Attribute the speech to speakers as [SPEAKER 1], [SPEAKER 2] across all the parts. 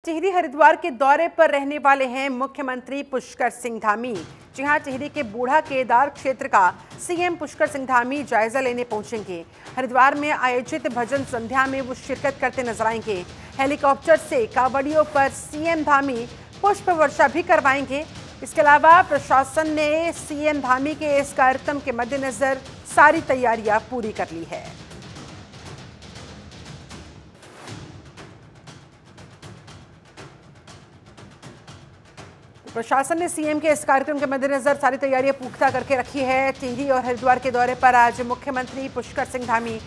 [SPEAKER 1] टिहरी हरिद्वार के दौरे पर रहने वाले हैं मुख्यमंत्री पुष्कर सिंह धामी। जी हां, टिहरी के बूढ़ा केदार क्षेत्र का सीएम पुष्कर सिंह धामी जायजा लेने पहुंचेंगे। हरिद्वार में आयोजित भजन संध्या में वो शिरकत करते नजर आएंगे। हेलीकॉप्टर से कांवड़ियों पर सीएम धामी पुष्प वर्षा भी करवाएंगे। इसके अलावा प्रशासन ने सीएम धामी के इस कार्यक्रम के मद्देनजर सारी तैयारियां पूरी कर ली है। प्रशासन ने सीएम के इस कार्यक्रम के मद्देनजर सारी तैयारियां पुख्ता करके रखी है। टिहरी और हरिद्वार के दौरे पर आज मुख्यमंत्री पुष्कर सिंह धामी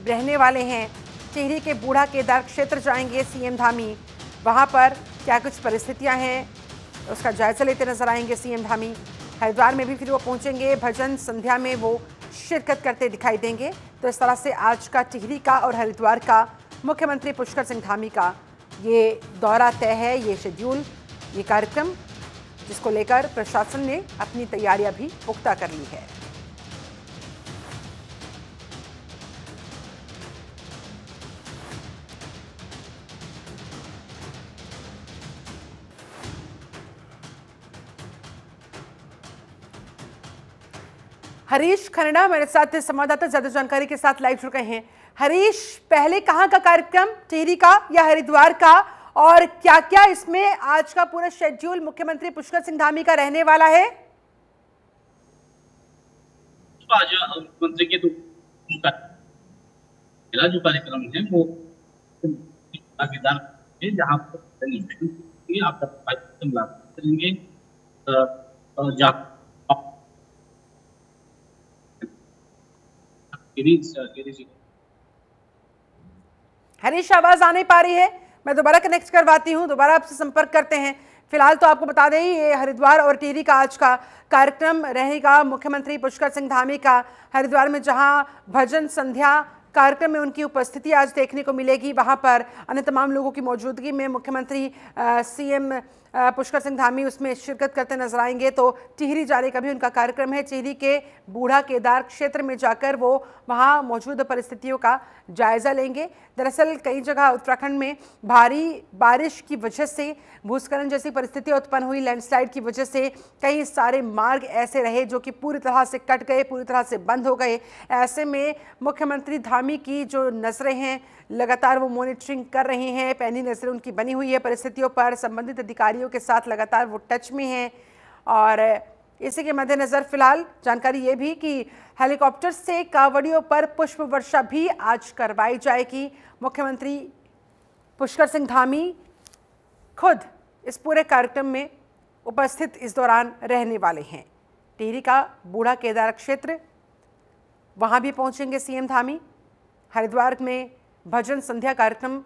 [SPEAKER 1] रहने वाले हैं। टिहरी के बूढ़ा केदार क्षेत्र जाएंगे सीएम धामी। वहां पर क्या कुछ परिस्थितियां हैं उसका जायजा लेते नजर आएंगे सीएम धामी। हरिद्वार में भी फिर वो पहुंचेंगे, भजन संध्या में वो शिरकत करते दिखाई देंगे। तो इस तरह से आज का टिहरी का और हरिद्वार का मुख्यमंत्री पुष्कर सिंह धामी का ये दौरा तय है, ये शेड्यूल, ये कार्यक्रम, जिसको लेकर प्रशासन ने अपनी तैयारियां भी पुख्ता कर ली है। हरीश खन्ना मेरे साथ संवाददाता ज्यादा जानकारी के साथ लाइव जुड़ गए हैं। हरीश, पहले कहां का कार्यक्रम, टिहरी का या हरिद्वार का, और क्या क्या इसमें आज का पूरा शेड्यूल मुख्यमंत्री पुष्कर सिंह धामी का रहने वाला है?
[SPEAKER 2] आज मुख्यमंत्री के जो कार्यक्रम है वो जहाँ आप करेंगे।
[SPEAKER 1] हरीश, आवाज आ नहीं पा रही है, मैं दोबारा कनेक्ट करवाती हूँ, दोबारा आपसे संपर्क करते हैं। फिलहाल तो आपको बता दें ये हरिद्वार और टिहरी का आज का कार्यक्रम रहेगा मुख्यमंत्री पुष्कर सिंह धामी का। हरिद्वार में जहां भजन संध्या कार्यक्रम में उनकी उपस्थिति आज देखने को मिलेगी, वहां पर अन्य तमाम लोगों की मौजूदगी में मुख्यमंत्री सीएम पुष्कर सिंह धामी उसमें शिरकत करते नजर आएंगे। तो टिहरी जाने का भी उनका कार्यक्रम है। टिहरी के बूढ़ा केदार क्षेत्र में जाकर वो वहां मौजूद परिस्थितियों का जायजा लेंगे। दरअसल कई जगह उत्तराखंड में भारी बारिश की वजह से भूस्खलन जैसी परिस्थितियां उत्पन्न हुई, लैंडस्लाइड की वजह से कई सारे मार्ग ऐसे रहे जो कि पूरी तरह से कट गए, पूरी तरह से बंद हो गए। ऐसे में मुख्यमंत्री धामी की जो नजरें हैं लगातार वो मॉनिटरिंग कर रही हैं, पैनी नजरें उनकी बनी हुई है परिस्थितियों पर। संबंधित अधिकारियों के साथ लगातार वो टच में हैं। और इसी के मद्देनजर फिलहाल जानकारी ये भी कि हेलीकॉप्टर से कांवड़ियों पर पुष्प वर्षा भी आज करवाई जाएगी। मुख्यमंत्री पुष्कर सिंह धामी खुद इस पूरे कार्यक्रम में उपस्थित इस दौरान रहने वाले हैं। टिहरी का बूढ़ा केदार क्षेत्र, वहां भी पहुंचेंगे सीएम धामी। हरिद्वार में भजन संध्या कार्यक्रम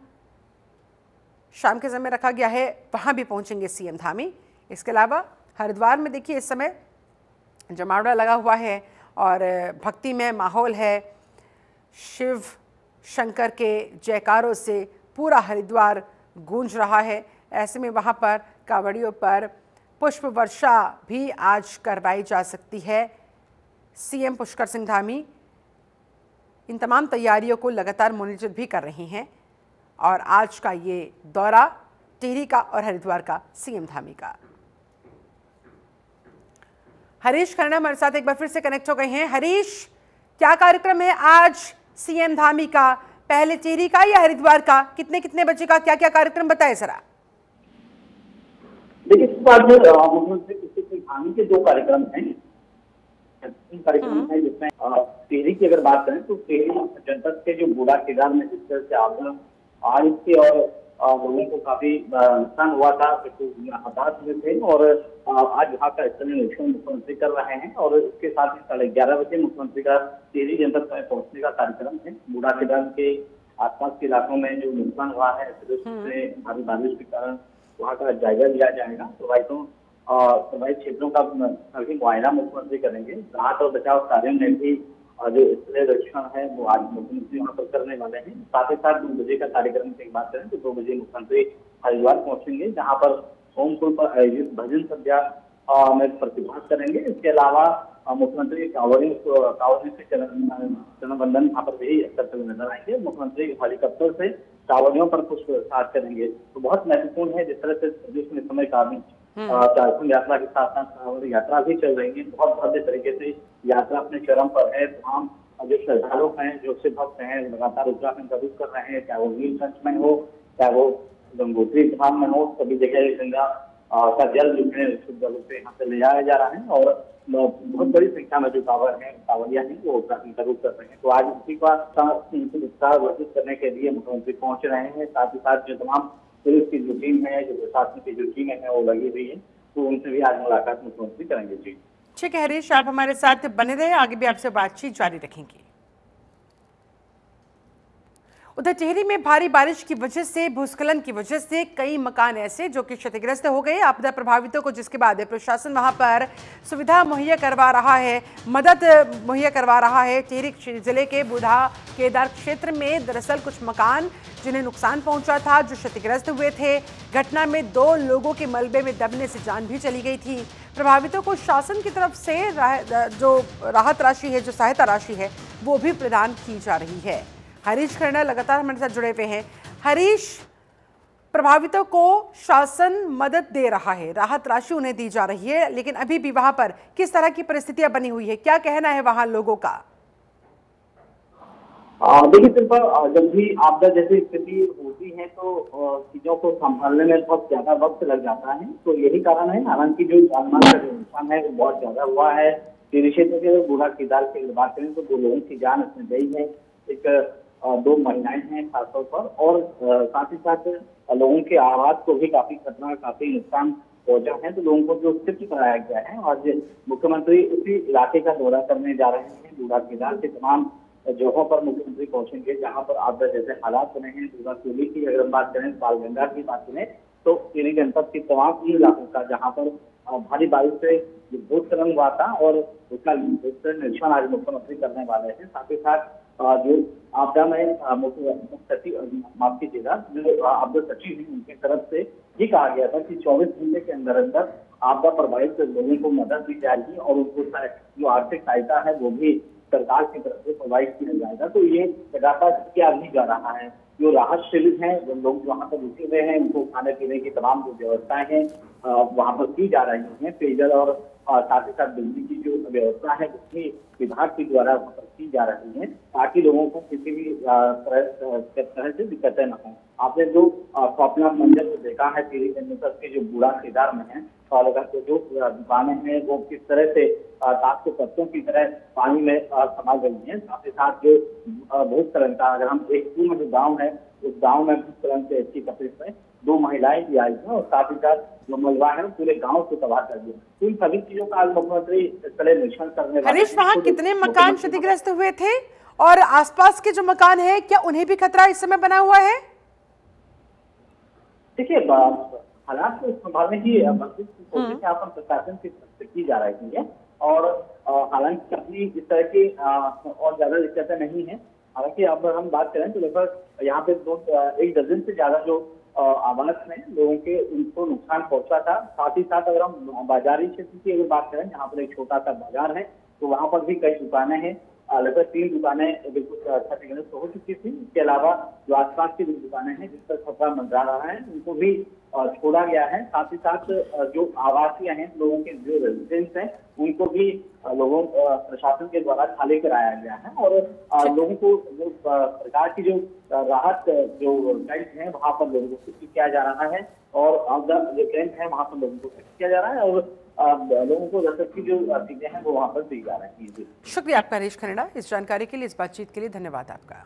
[SPEAKER 1] शाम के समय रखा गया है, वहां भी पहुंचेंगे सीएम धामी। इसके अलावा हरिद्वार में देखिए इस समय जमावड़ा लगा हुआ है और भक्तिमय माहौल है। शिव शंकर के जयकारों से पूरा हरिद्वार गूंज रहा है। ऐसे में वहां पर कांवड़ियों पर पुष्प वर्षा भी आज करवाई जा सकती है। सीएम पुष्कर सिंह धामी इन तमाम तैयारियों को लगातार मॉनिटर भी कर रहे हैं। और आज का ये दौरा टिहरी का और हरिद्वार का सीएम धामी का। हरीश खन्ना हमारे साथ एक बार फिर से कनेक्ट हो गए हैं। हरीश, क्या कार्यक्रम है आज सीएम धामी का, पहले टिहरी का या हरिद्वार का, कितने कितने बजे का, क्या क्या कार्यक्रम बताए जरा?
[SPEAKER 3] देखिए, इस बार मुख्यमंत्री पुष्कर सिंह धामी के दो कार्यक्रम हैं। है जिसमें टिहरी की अगर बात करें तो टिहरी जनपद के जो बूढ़ा केदार में जिस तरह से आज के और लोगों को काफी नुकसान हुआ था, हताहत हुए थे, और आज वहाँ का स्थलीय निरीक्षण मुख्यमंत्री कर रहे हैं। और इसके साथ ही 11:30 बजे मुख्यमंत्री का टिहरी जनपद में पहुंचने का कार्यक्रम है। बूढ़ा केदार के आसपास के इलाकों में जो नुकसान हुआ है भारी बारिश के कारण वहाँ का जायजा लिया जाएगा। प्रभावित क्षेत्रों का सभी मुआयना मुख्यमंत्री करेंगे। राहत और बचाव कार्यों में भी जो स्थलीय निरीक्षण है वो आज मुख्यमंत्री वहाँ पर करने वाले हैं। साथ ही साथ 2 बजे का कार्यक्रम की बात करें तो 2 बजे मुख्यमंत्री हरिद्वार पहुंचेंगे, जहाँ पर ओमपुर पर आयोजित भजन संध्या में प्रतिभाग करेंगे। इसके अलावा मुख्यमंत्री कांवड़ी से चरण वंदन यहाँ पर भी करते हुए नजर आएंगे। मुख्यमंत्री हेलीकॉप्टर से कांवड़ियों पर पुष्प प्रसाद करेंगे। तो बहुत महत्वपूर्ण है जिस तरह से प्रदेश में इस समय काफी चारधाम यात्रा के साथ साथ कांवड़ यात्रा भी चल रही है। बहुत भव्य तरीके से यात्रा अपने चरम पर है। तमाम जो श्रद्धालु हैं, जो शिव भक्त हैं, लगातार उत्तराखंड का रुख कर रहे हैं, चाहे वो नीलकंठ में हो, चाहे वो गंगोत्री धाम में हो, सभी जगह गंगा का जल जो है शुद्ध जल से यहाँ से ले जाया जा रहा है और बहुत बड़ी संख्या में जो कांवड़िया हैं वो उत्तराखंड का रुख कर रहे हैं। तो आज उसी का उत्साह वर्धित करने के लिए मुख्यमंत्री पहुंच रहे हैं। साथ ही साथ जो तमाम पुलिस की जो टीम है, जो प्रशासन की जो टीम है वो लगी हुई है, तो उनसे भी आज मुलाकात मुख्यमंत्री करेंगे। जी
[SPEAKER 1] ठीक है हरीश, आप हमारे साथ बने रहे, आगे भी आपसे बातचीत जारी रखेंगे। उधर टिहरी में भारी बारिश की वजह से, भूस्खलन की वजह से कई मकान ऐसे जो कि क्षतिग्रस्त हो गए आपदा प्रभावितों को, जिसके बाद प्रशासन वहां पर सुविधा मुहैया करवा रहा है, मदद मुहैया करवा रहा है। टिहरी जिले के बूढ़ा केदार क्षेत्र में दरअसल कुछ मकान जिन्हें नुकसान पहुंचा था, जो क्षतिग्रस्त हुए थे। घटना में 2 लोगों के मलबे में दबने से जान भी चली गई थी। प्रभावितों को शासन की तरफ से जो राहत राशि है, जो सहायता राशि है, वो भी प्रदान की जा रही है। हरीश खन्ना लगातार हमारे साथ जुड़े हुए हैं। हरीश, प्रभावितों को शासन मदद दे रहा है, राहत राशि उन्हें दी जा रही है, लेकिन अभी भी वहां पर किस तरह की परिस्थितियां बनी हुई है, क्या कहना है वहां लोगों का?
[SPEAKER 3] देखिए सिर्फ जब भी आपदा जैसी स्थिति होती है तो चीजों को संभालने में बहुत ज्यादा वक्त लग जाता है। तो यही कारण है, हालांकि जो जानमाल का जो नुकसान है वो बहुत ज्यादा हुआ है। टिहरी क्षेत्र के बूढ़ा केदार की अगर बात करें तो 2 लोगों की जान इसमें गई है। एक 2 महिलाएं हैं खासतौर पर, और साथ ही साथ लोगों के आवाज को भी काफी खतरा, काफी नुकसान पहुंचा है। तो लोगों को जो शिफ्ट कराया गया है, आज मुख्यमंत्री उसी इलाके का दौरा करने जा रहे हैं। बूढ़ा केदार के तमाम जगहों पर मुख्यमंत्री पहुंचेंगे जहां पर आपदा जैसे हालात बने हैं। बूढ़ा सूली की अगर हम बात करें, बालगंगा की बात करें, तो टिहरी जनपद के तमाम इलाकों का जहां पर भारी बारिश से भूस्खलन हुआ था और उसका निरीक्षण आज मुख्यमंत्री करने वाले हैं। साथ ही साथ जो आपदा में मुख्य सचिव, माफ कीजिएगा, जो आपदा सचिव है, उनकी तरफ से ये कहा गया था कि 24 घंटे के अंदर अंदर आपदा प्रभावित लोगों को मदद दी जाएगी और उनको जो आर्थिक सहायता है वो भी सरकार की तरफ से प्रोवाइड किया जाएगा। तो ये लगातार किया भी जा रहा है। जो राहत शिविर है, जो लोग वहाँ पर रुके हुए हैं, उनको खाने पीने की तमाम जो व्यवस्थाएं हैं वहाँ पर की जा रही हैं। पेयजल और साथ ही साथ बिजली की जो व्यवस्था है उसकी विभाग के द्वारा वहाँ पर की जा रही है, ताकि लोगों को किसी भी तरह से दिक्कतें न हों। आपने जो अपना मंजर को देखा है टिहरी जनपद के जो बूढ़ा केदार में है, तो जो दुकानें हैं वो किस तरह से ताश के पत्तों की तरह पानी में समा गई हैं। साथ ही साथ जो भूस्खलन का, अगर हम एक पूर्ण जो गाँव है, उस गाँव में भूस्खलन से अच्छी तकलीफ में 2 महिलाएं भी आई हैं और साथ ही साथ जो मलबा है पूरे गांव को तबाह कर दिया। तो इन सभी चीजों का आज मुख्यमंत्री स्थलीय निरीक्षण करने वाले।
[SPEAKER 1] हरीश, वहाँ कितने मकान क्षतिग्रस्त हुए थे और आसपास के जो मकान है, क्या उन्हें भी खतरा इस समय बना हुआ है?
[SPEAKER 3] देखिए, हालात को संभालने की मजबूत कोशिश यहाँ पर प्रशासन की तरफ से की जा रही है और हालांकि अपनी इस तरह की और ज्यादा दिक्कतें नहीं है। हालांकि अब हम बात करें तो लगभग यहाँ पे 1 दर्जन से ज्यादा जो आवास में लोगों के उनको नुकसान पहुंचा था। साथ ही साथ अगर हम बाजारी क्षेत्र की अगर बात करें, जहाँ पर एक छोटा सा बाजार है, तो वहाँ पर भी कई दुकानें हैं। लगभग 3 दुकानें बिल्कुल क्षतिग्रस्त हो चुकी थी। इसके अलावा जो आसपास की दुकानें हैं जिस पर खतरा मंडरा रहा है, उनको भी छोड़ा गया है। साथ ही साथ जो आवासीय हैं, लोगों के जो रेजिडेंस हैं, उनको भी लोगों प्रशासन के द्वारा खाली कराया गया है और लोगों को जो सरकार की जो राहत जो कैंप है वहाँ पर लोगों को शिफ्ट किया जा रहा है और आपदा जो कैंप है वहाँ पर लोगों को शिफ्ट किया जा रहा है और लोगों को रसद की जो चीजें हैं वो वहाँ पर दी जा रही है।
[SPEAKER 1] शुक्रिया आपका हरीश खन्ना, इस जानकारी के लिए, इस बातचीत के लिए धन्यवाद आपका।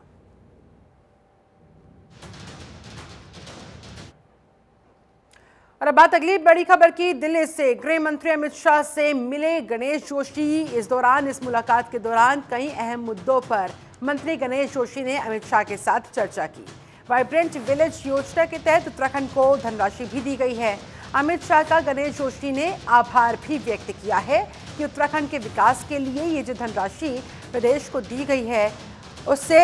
[SPEAKER 1] और अब बात अगली बड़ी खबर की। दिल्ली से गृह मंत्री अमित शाह से मिले गणेश जोशी। इस दौरान, इस मुलाकात के दौरान कई अहम मुद्दों पर मंत्री गणेश जोशी ने अमित शाह के साथ चर्चा की। वाइब्रेंट विलेज योजना के तहत उत्तराखंड को धनराशि भी दी गई है। अमित शाह का गणेश जोशी ने आभार भी व्यक्त किया है कि उत्तराखंड के विकास के लिए ये जो धनराशि प्रदेश को दी गई है, उससे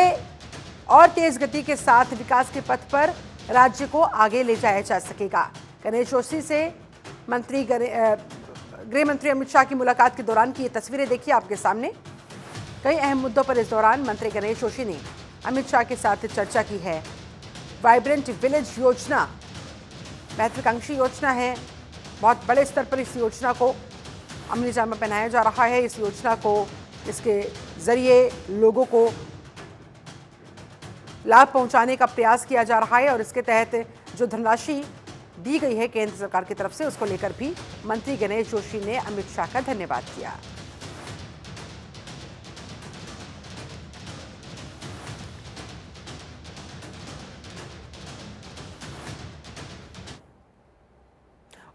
[SPEAKER 1] और तेज गति के साथ विकास के पथ पर राज्य को आगे ले जाया जा सकेगा। गणेश जोशी से गृह मंत्री अमित शाह की मुलाकात के दौरान की ये तस्वीरें देखिए आपके सामने। कई अहम मुद्दों पर इस दौरान मंत्री गणेश जोशी ने अमित शाह के साथ चर्चा की है। वाइब्रेंट विलेज योजना महत्वाकांक्षी योजना है। बहुत बड़े स्तर पर इस योजना को अमली जामा पहनाया जा रहा है। इस योजना को, इसके जरिए लोगों को लाभ पहुंचाने का प्रयास किया जा रहा है और इसके तहत जो धनराशि दी गई है केंद्र सरकार की तरफ से, उसको लेकर भी मंत्री गणेश जोशी ने अमित शाह का धन्यवाद किया।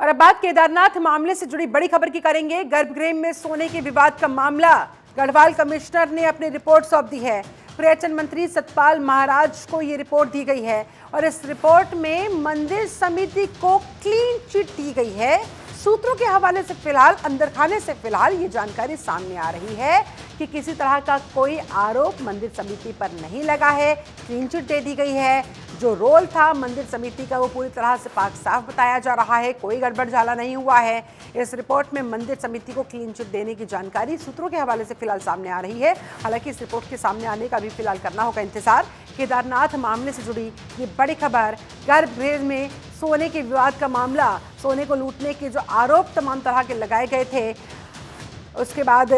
[SPEAKER 1] और अब बात केदारनाथ मामले से जुड़ी बड़ी खबर की करेंगे। गर्भगृह में सोने के विवाद का मामला, गढ़वाल कमिश्नर ने अपनी रिपोर्ट सौंप दी है। पर्यटन मंत्री सतपाल महाराज को ये रिपोर्ट दी गई है और इस रिपोर्ट में मंदिर समिति को क्लीन चिट दी गई है। सूत्रों के हवाले से फिलहाल, अंदर खाने से फिलहाल ये जानकारी सामने आ रही है कि किसी तरह का कोई आरोप मंदिर समिति पर नहीं लगा है। क्लीन चिट दे दी गई है। जो रोल था मंदिर समिति का वो पूरी तरह से पाक साफ बताया जा रहा है। कोई गड़बड़ झाला नहीं हुआ है। इस रिपोर्ट में मंदिर समिति को क्लीन चिट देने की जानकारी सूत्रों के हवाले से फिलहाल सामने आ रही है। हालांकि इस रिपोर्ट के सामने आने का भी फिलहाल करना होगा इंतजार। केदारनाथ मामले से जुड़ी ये बड़ी खबर, गर्भगृह में सोने के विवाद का मामला, सोने को लूटने के जो आरोप तमाम तरह के लगाए गए थे, उसके बाद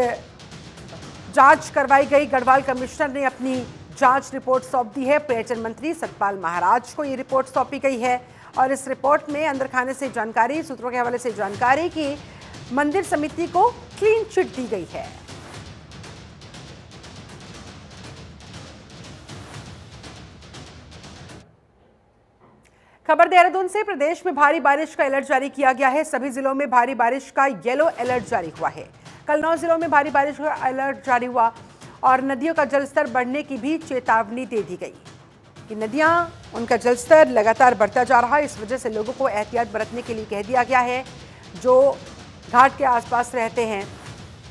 [SPEAKER 1] जांच करवाई गई। गढ़वाल कमिश्नर ने अपनी जांच रिपोर्ट सौंप दी है। पर्यटन मंत्री सतपाल महाराज को ये रिपोर्ट सौंपी गई है और इस रिपोर्ट में अंदर खाने से जानकारी, सूत्रों के हवाले से जानकारी की मंदिर समिति को क्लीन चिट दी गई है। खबर देहरादून से, प्रदेश में भारी बारिश का अलर्ट जारी किया गया है। सभी जिलों में भारी बारिश का येलो अलर्ट जारी हुआ है। कल 9 जिलों में भारी बारिश का अलर्ट जारी हुआ और नदियों का जलस्तर बढ़ने की भी चेतावनी दे दी गई कि नदियां, उनका जलस्तर लगातार बढ़ता जा रहा है। इस वजह से लोगों को एहतियात बरतने के लिए कह दिया गया है। जो घाट के आसपास रहते हैं,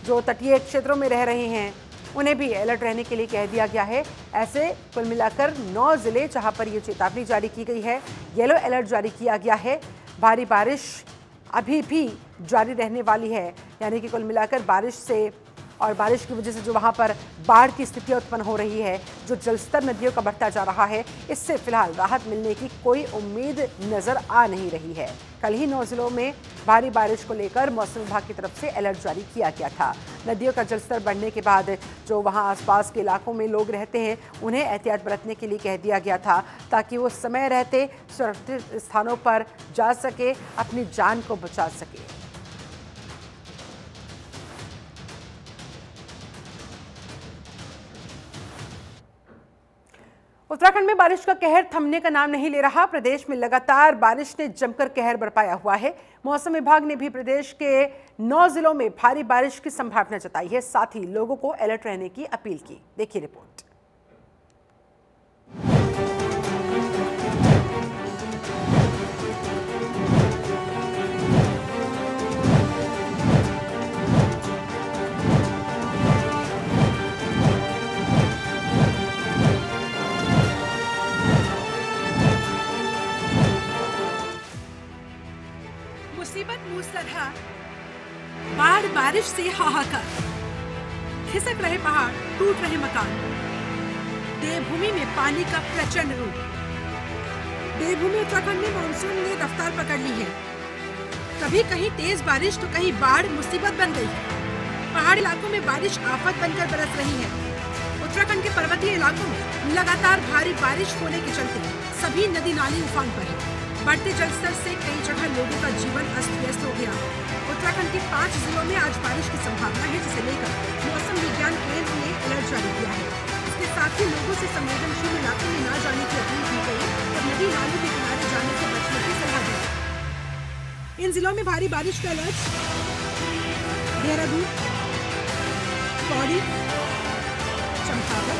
[SPEAKER 1] जो तटीय क्षेत्रों में रह रहे हैं, उन्हें भी अलर्ट रहने के लिए कह दिया गया है। ऐसे कुल मिलाकर 9 जिले जहां पर ये चेतावनी जारी की गई है, येलो अलर्ट जारी किया गया है। भारी बारिश अभी भी जारी रहने वाली है, यानी कि कुल मिलाकर बारिश से और बारिश की वजह से जो वहां पर बाढ़ की स्थिति उत्पन्न हो रही है, जो जलस्तर नदियों का बढ़ता जा रहा है, इससे फिलहाल राहत मिलने की कोई उम्मीद नजर आ नहीं रही है। कल ही 9 जिलों में भारी बारिश को लेकर मौसम विभाग की तरफ से अलर्ट जारी किया गया था। नदियों का जलस्तर बढ़ने के बाद जो वहां आसपास के इलाकों में लोग रहते हैं, उन्हें एहतियात बरतने के लिए कह दिया गया था ताकि वो समय रहते सुरक्षित स्थानों पर जा सके, अपनी जान को बचा सके। उत्तराखंड में बारिश का कहर थमने का नाम नहीं ले रहा। प्रदेश में लगातार बारिश ने जमकर कहर बरपाया हुआ है। मौसम विभाग ने भी प्रदेश के 9 जिलों में भारी बारिश की संभावना जताई है, साथ ही लोगों को अलर्ट रहने की अपील की। देखिए रिपोर्ट। मुसीबत मूसलाधार, बाढ़ बारिश से हाहाकार, खिसक रहे पहाड़, टूट रहे मकान, देवभूमि में पानी का प्रचंड रूप। देवभूमि उत्तराखंड में मानसून ने रफ्तार पकड़ ली है। कभी कहीं तेज बारिश तो कहीं बाढ़ मुसीबत बन गई है। पहाड़ी इलाकों में बारिश आफत बनकर बरस रही है। उत्तराखंड के पर्वतीय इलाकों में लगातार भारी बारिश होने के चलते सभी नदी नाले उफान पर है। बढ़ते जलस्तर से कई जगह लोगों का जीवन अस्त व्यस्त हो गया। उत्तराखंड के 5 जिलों में आज बारिश की संभावना है, जिसे लेकर मौसम विज्ञान केंद्र ने अलर्ट जारी किया है। इसके साथ ही लोगों से संवेदनशील इलाकों में न जाने की अपील की गई और नदी नालों के किनारे जाने से बचने की सलाह दी। इन जिलों में भारी बारिश का अलर्ट देहरादून, पौड़ी, चंपावत,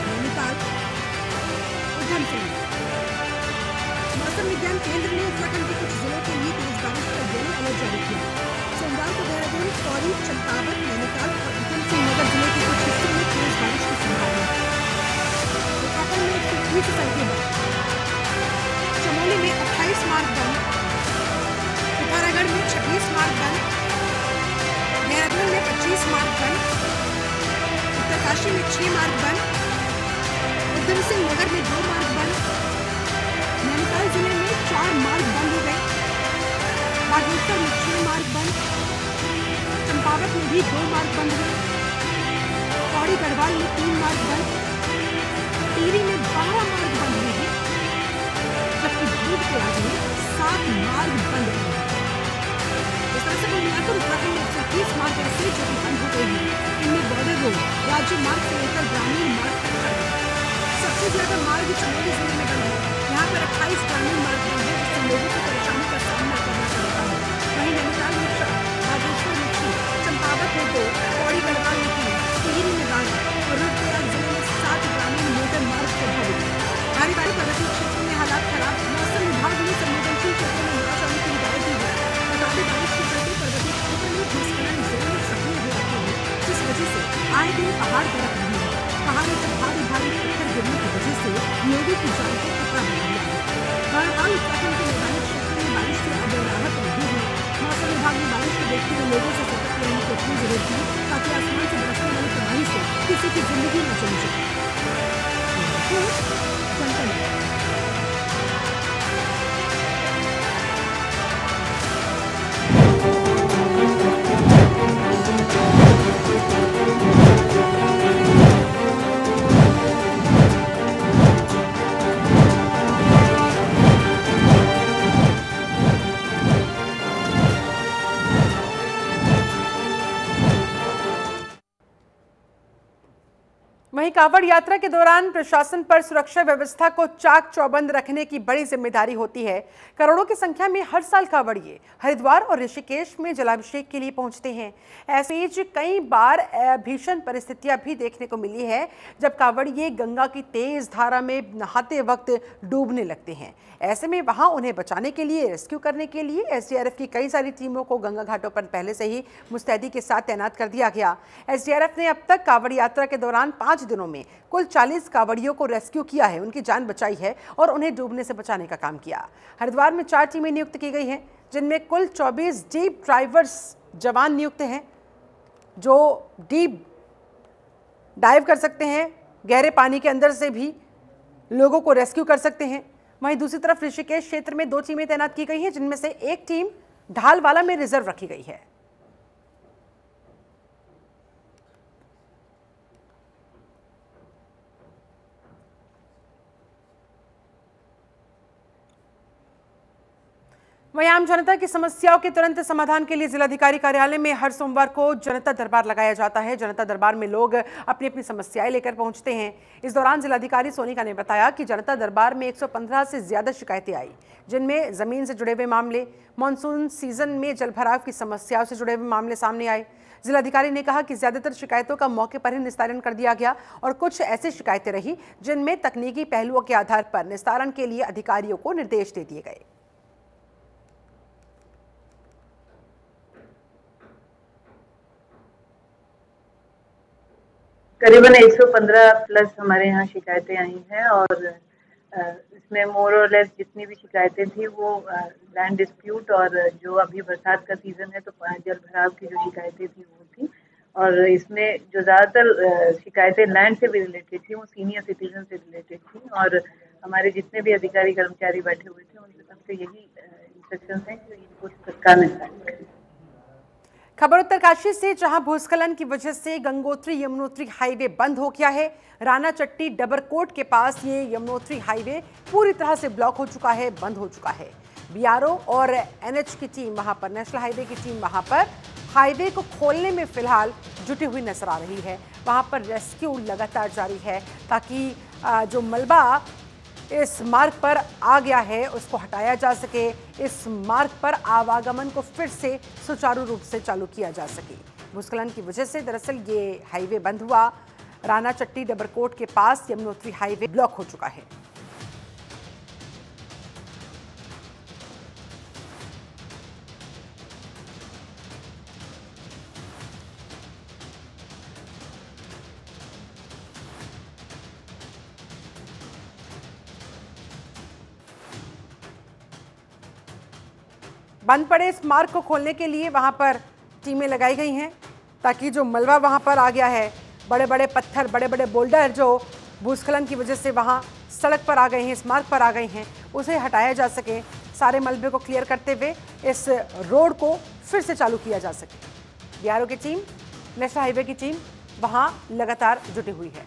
[SPEAKER 1] नैनीताल, उधमसिंह। मौसम विज्ञान केंद्र ने उत्तराखंड के कुछ जिलों के लिए तेज बारिश का येलो अलर्ट जारी किया। सोमवार को देहरादून, पौड़ी, चंपावत, नैनीताल और उधमसिंह नगर जिले के कुछ हिस्सों में तेज बारिश की संभावना है। उत्तराखंड में 120 सड़कें बंद, चमोली में 28 मार्ग बंद, पिथौरागढ़ में 26 मार्ग बंद, देहरादून में 25 मार्ग बंद, उत्तरकाशी में 6 मार्ग बंद, उधमसिंह नगर में 2 मार्ग बंद, चंपावत में भी 2 मार्ग बंद हुए, पौड़ी गढ़वाल में 3 मार्ग बंद, टिहरी में 12 मार्ग बंद हुए हैं, जबकि भूतप्रयाग में 7 मार्ग बंद हुए हैं। इस तरह से कुल मिलाकर उत्तराखंड में 130 मार्ग ऐसे जो कि बंद हो गए हैं। इनमें बॉर्डर रोड, राज्य मार्ग से लेकर ग्रामीण मार्ग तक शामिल है। सबसे ज्यादा मार्ग चमोली जिले में बंद है। यहाँ पर 28 ग्रामीण मार्ग बंद है, जिससे लोगों को परेशानी का सामना करना पड़ रहा है। वहीं नैनीताल में 4, बागेश्वर में 6, चंपावत में 2, पौड़ी गढ़वाल में 3, टिहरी में 12 और रुद्रप्रयाग जिले में 7 ग्रामीण मोटर मार्ग प्रभावित है। भारी बारिश पर्वतीय क्षेत्रों में हालात खराब। मौसम विभाग ने संवेदनशील क्षेत्रों में न जाने की हिदायत दी है। बता दें बारिश के चलते पर्वतीय क्षेत्र में भूस्खलन जोर में सक्रिय हो रहे हैं, जिस वजह से आए दिन पहाड़ दरक रहे हैं। पहाड़ों पर भारी भारी पत्थर गिरने की वजह से लोगों की जान को खतरा बना हुआ है। बहरहाल उत्तराखंड के मैदानी क्षेत्रों में बारिश से अब राहत नहीं है। मौसम विभाग ने बारिश को देखते हुए लोगों से सतर्क रहने की अपील जरूर की, ताकि आसमान से बरसने वाली तबाही से किसी की जिंदगी न चली जाए। वहीं कांवड़ यात्रा के दौरान प्रशासन पर सुरक्षा व्यवस्था को चाक चौबंद रखने की बड़ी जिम्मेदारी होती है। करोड़ों की संख्या में हर साल कांवड़िए हरिद्वार और ऋषिकेश में जलाभिषेक के लिए पहुंचते हैं। ऐसे ही कई बार भीषण परिस्थितियां भी देखने को मिली है, जब कांवड़िए गंगा की तेज धारा में नहाते वक्त डूबने लगते हैं। ऐसे में वहां उन्हें बचाने के लिए, रेस्क्यू करने के लिए एसडीआरएफ की कई सारी टीमों को गंगा घाटों पर पहले से ही मुस्तैदी के साथ तैनात कर दिया गया। एसडीआरएफ ने अब तक कांवड़ यात्रा के दौरान 5 दिनों में कुल 40 कांवड़ियों को रेस्क्यू किया है, उनकी जान बचाई है और उन्हें डूबने से बचाने का काम किया। हरिद्वार में 4 टीमें नियुक्त की गई हैं, जिनमें कुल 24 डीप ड्राइवर्स जवान नियुक्त हैं, जो डीप डाइव कर सकते हैं, गहरे पानी के अंदर से भी लोगों को रेस्क्यू कर सकते हैं। वहीं दूसरी तरफ ऋषिकेश क्षेत्र में 2 टीमें तैनात की गई हैं, जिनमें से एक टीम ढालवाला में रिजर्व रखी गई है। वहीं आम जनता की समस्याओं के तुरंत समाधान के लिए जिलाधिकारी कार्यालय में हर सोमवार को जनता दरबार लगाया जाता है। जनता दरबार में लोग अपनी अपनी समस्याएं लेकर पहुंचते हैं। इस दौरान जिलाधिकारी सोनिका ने बताया कि जनता दरबार में 115 से ज्यादा शिकायतें आई, जिनमें जमीन से जुड़े हुए मामले, मानसून सीजन में जलभराव की समस्याओं से जुड़े हुए मामले सामने आए। जिलाधिकारी ने कहा कि ज्यादातर शिकायतों का मौके पर ही निस्तारण कर दिया गया और कुछ ऐसी शिकायतें रही जिनमें तकनीकी पहलुओं के आधार पर निस्तारण के लिए अधिकारियों को निर्देश दे दिए गए।
[SPEAKER 4] करीबन 115 प्लस हमारे यहाँ शिकायतें आई हैं और इसमें मोर और लेस जितनी भी शिकायतें थी वो लैंड डिस्प्यूट और जो अभी बरसात का सीजन है तो जल भराव की जो शिकायतें थी वो थी। और इसमें जो ज़्यादातर शिकायतें लैंड से भी रिलेटेड थी वो सीनियर सिटीजन से रिलेटेड थी और हमारे जितने भी अधिकारी कर्मचारी बैठे हुए थे उनके सबसे यही इंस्ट्रक्शंस हैं कि इनको तत्काल निस्तारण करें।
[SPEAKER 1] खबर उत्तरकाशी से, जहां भूस्खलन की वजह से गंगोत्री यमुनोत्री हाईवे बंद हो गया है। राना चट्टी डबरकोट के पास ये यमुनोत्री हाईवे पूरी तरह से ब्लॉक हो चुका है, बंद हो चुका है। बीआरओ और एनएच की टीम वहां पर, नेशनल हाईवे की टीम वहां पर हाईवे को खोलने में फिलहाल जुटी हुई नजर आ रही है। वहां पर रेस्क्यू लगातार जारी है ताकि जो मलबा इस मार्ग पर आ गया है उसको हटाया जा सके, इस मार्ग पर आवागमन को फिर से सुचारू रूप से चालू किया जा सके। भूस्खलन की वजह से दरअसल ये हाईवे बंद हुआ। राना चट्टी डबरकोट के पास यमुनोत्री हाईवे ब्लॉक हो चुका है। बंद पड़े इस मार्ग को खोलने के लिए वहां पर टीमें लगाई गई हैं ताकि जो मलबा वहां पर आ गया है, बड़े बड़े पत्थर, बड़े बड़े बोल्डर जो भूस्खलन की वजह से वहां सड़क पर आ गए हैं, इस मार्ग पर आ गए हैं, उसे हटाया जा सके। सारे मलबे को क्लियर करते हुए इस रोड को फिर से चालू किया जा सके। बीआरओ की टीम, नेशनल हाईवे की टीम वहां लगातार जुटी हुई है।